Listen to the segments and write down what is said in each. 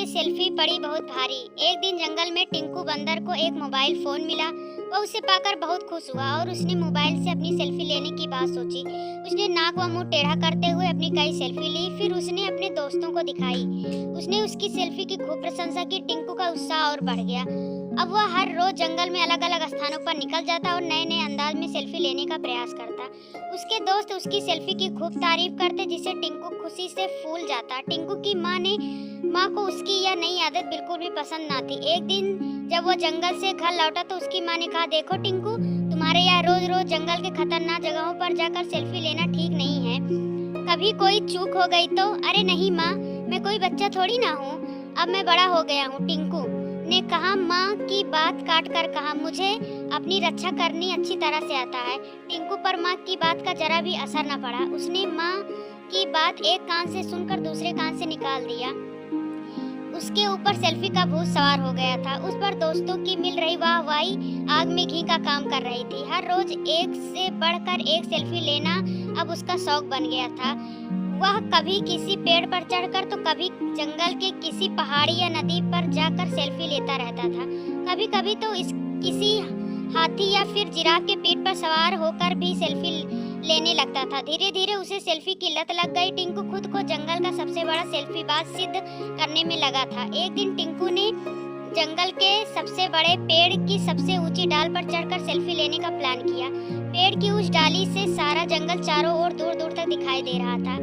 के सेल्फी पड़ी बहुत भारी। एक दिन जंगल में टिंकू बंदर को एक मोबाइल फोन मिला। वह उसे पाकर बहुत खुश हुआ और उसने मोबाइल से अपनी सेल्फी लेने की बात सोची। उसने नाक व मुंह टेढ़ा करते हुए अपनी कई सेल्फी ली, फिर उसने अपने दोस्तों को दिखाई। उसने उसकी सेल्फी की खूब प्रशंसा की। टिंकू का उत्साह और बढ़ गया। अब वह हर रोज जंगल में अलग अलग स्थानों पर निकल जाता और नए नए अंदाज में सेल्फी लेने का प्रयास करता। उसके दोस्त उसकी सेल्फी की खूब तारीफ करते, जिससे टिंकू खुशी से फूल जाता। टिंकू की माँ को उसकी यह नई आदत बिल्कुल भी पसंद न थी। एक दिन जब वो जंगल से घर लौटा तो उसकी माँ ने कहा, देखो टिंकू, तुम्हारे यहाँ रोज रोज जंगल के खतरनाक जगहों पर जाकर सेल्फी लेना ठीक नहीं है। कभी कोई चूक हो गई तो? अरे नहीं माँ, मैं कोई बच्चा थोड़ी ना हूँ, अब मैं बड़ा हो गया हूँ, टिंकू ने कहा। माँ की बात काट कर कहा, मुझे अपनी रक्षा करनी अच्छी तरह से आता है। टिंकू पर माँ की बात का जरा भी असर न पड़ा। उसने माँ की बात एक कान से सुनकर दूसरे कान से निकाल दिया। उसके ऊपर सेल्फी का भूत सवार हो गया था। उस पर दोस्तों की मिल रही वाहवाही आग में घी का काम कर रही थी। हर रोज एक से बढ़कर एक सेल्फी लेना अब उसका शौक बन गया था। वह कभी किसी पेड़ पर चढ़कर तो कभी जंगल के किसी पहाड़ी या नदी पर जाकर सेल्फी लेता रहता था। कभी कभी तो किसी हाथी या फिर जिराफ के पीठ पर सवार होकर भी सेल्फी लेने लगता था। धीरे धीरे उसे सेल्फी की लत लग गई। टिंकू खुद को जंगल का सबसे बड़ा सेल्फीबाज सिद्ध करने में लगा था। एक दिन टिंकू ने जंगल के सबसे बड़े पेड़ की सबसे ऊंची डाल पर चढ़कर सेल्फी लेने का प्लान किया। पेड़ की उस डाली से सारा जंगल चारों ओर दूर दूर तक दिखाई दे रहा था।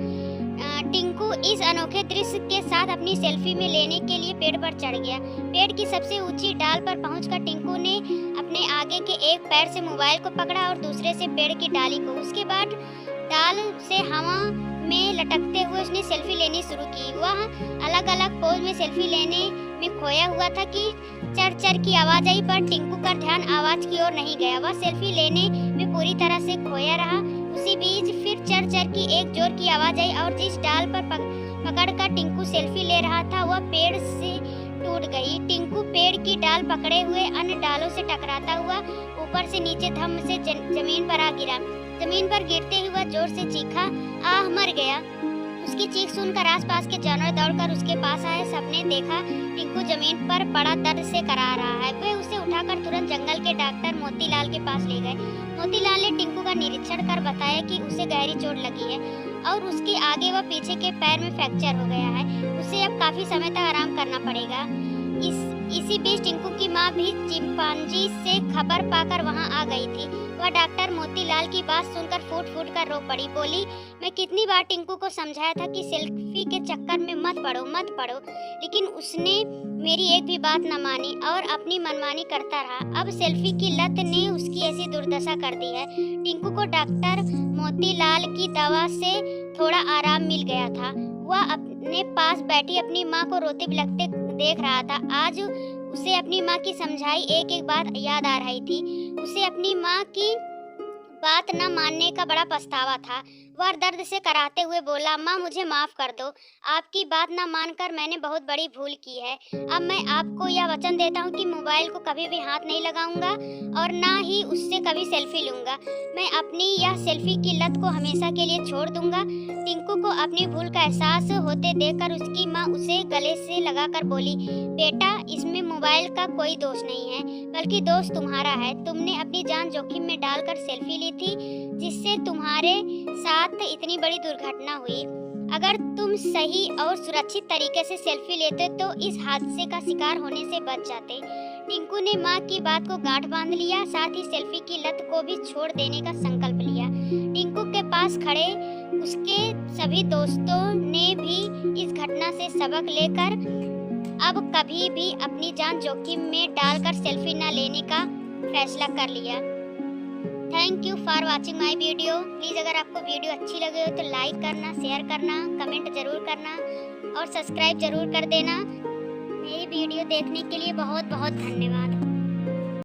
टिंकू इस अनोखे दृश्य के साथ अपनी सेल्फी में लेने के लिए पेड़ पर चढ़ गया। पेड़ की सबसे ऊंची डाल पर पहुंचकर टिंकू ने अपने आगे के एक पैर से मोबाइल को पकड़ा और दूसरे से पेड़ की डाली को। उसके बाद डाल से हवा में लटकते हुए उसने सेल्फी लेनी शुरू की। वह अलग अलग पोज में सेल्फी लेने में खोया हुआ था कि चर चर की आवाज आई, पर टिंकू का ध्यान आवाज की ओर नहीं गया। वह सेल्फी लेने में पूरी तरह से खोया रहा। उसी बीच फिर चर चर की एक जोर की आवाज आई और जिस डाल पर पकड़कर टिंकू सेल्फी ले रहा था वह पेड़ से टूट गई। टिंकू पेड़ की डाल पकड़े हुए अन्य डालों से टकराता हुआ ऊपर से नीचे धम से जमीन पर आ गिरा। जमीन पर गिरते हुए जोर से चीखा, आह, मर गया। उसकी चीख सुनकर आसपास के जानवर दौड़कर उसके पास आए। सबने देखा टिंकू जमीन पर बड़ा दर्द से करा रहा है। वे उसे उठाकर तुरंत जंगल के डॉक्टर मोतीलाल के पास ले गए। मोतीलाल ने टिंकू का निरीक्षण कर बताया कि उसे गहरी चोट लगी है और उसके आगे व पीछे के पैर में फ्रैक्चर हो गया है। उसे अब काफी समय तक आराम करना पड़ेगा। इसी बीच टिंकू की माँ भी चिंपांजी से खबर पाकर वहाँ आ गई थी। वह डॉक्टर मोतीलाल की बात सुनकर फूट फूट कर रो पड़ी। बोली, मैं कितनी बार टिंकू को समझाया था कि सेल्फी के चक्कर में मत पड़ो, लेकिन उसने मेरी एक भी बात न मानी और अपनी मनमानी करता रहा। अब सेल्फी की लत ने उसकी ऐसी दुर्दशा कर दी है। टिंकू को डॉक्टर मोतीलाल की दवा से थोड़ा आराम मिल गया था। वह अपने पास बैठी अपनी माँ को रोते बिलखते देख रहा था। आज उसे अपनी माँ की समझाई एक एक बात याद आ रही थी। उसे अपनी माँ की बात न मानने का बड़ा पछतावा था। वह दर्द से कराहते हुए बोला, माँ, मुझे माफ कर दो। आपकी बात न मानकर मैंने बहुत बड़ी भूल की है। अब मैं आपको यह वचन देता हूँ कि मोबाइल को कभी भी हाथ नहीं लगाऊंगा और ना ही उससे कभी सेल्फी लूंगा। मैं अपनी यह सेल्फी की लत को हमेशा के लिए छोड़ दूंगा। टिंकू को अपनी भूल का एहसास होते देखकर उसकी माँ उसे गले से लगाकर बोली, बेटा, इसमें मोबाइल का कोई दोष नहीं है, बल्कि दोष तुम्हारा है। तुमने अपनी जान जोखिम में डालकर सेल्फी ली थी, जिससे तुम्हारे साथ इतनी बड़ी दुर्घटना हुई। अगर तुम सही और सुरक्षित तरीके से सेल्फी लेते तो इस हादसे का शिकार होने से बच जाते। टिंकू ने माँ की बात को गांठ बांध लिया, साथ ही सेल्फी की लत को भी छोड़ देने का संकल्प लिया। टिंकू के पास खड़े उसके सभी दोस्तों ने भी इस घटना से सबक लेकर अब कभी भी अपनी जान जोखिम में डालकर सेल्फी न लेने का फैसला कर लिया। Thank you for watching my video. Please अगर आपको वीडियो अच्छी लगे हो तो लाइक करना, शेयर करना, कमेंट ज़रूर करना और सब्सक्राइब ज़रूर कर देना। मेरी वीडियो देखने के लिए बहुत बहुत धन्यवाद।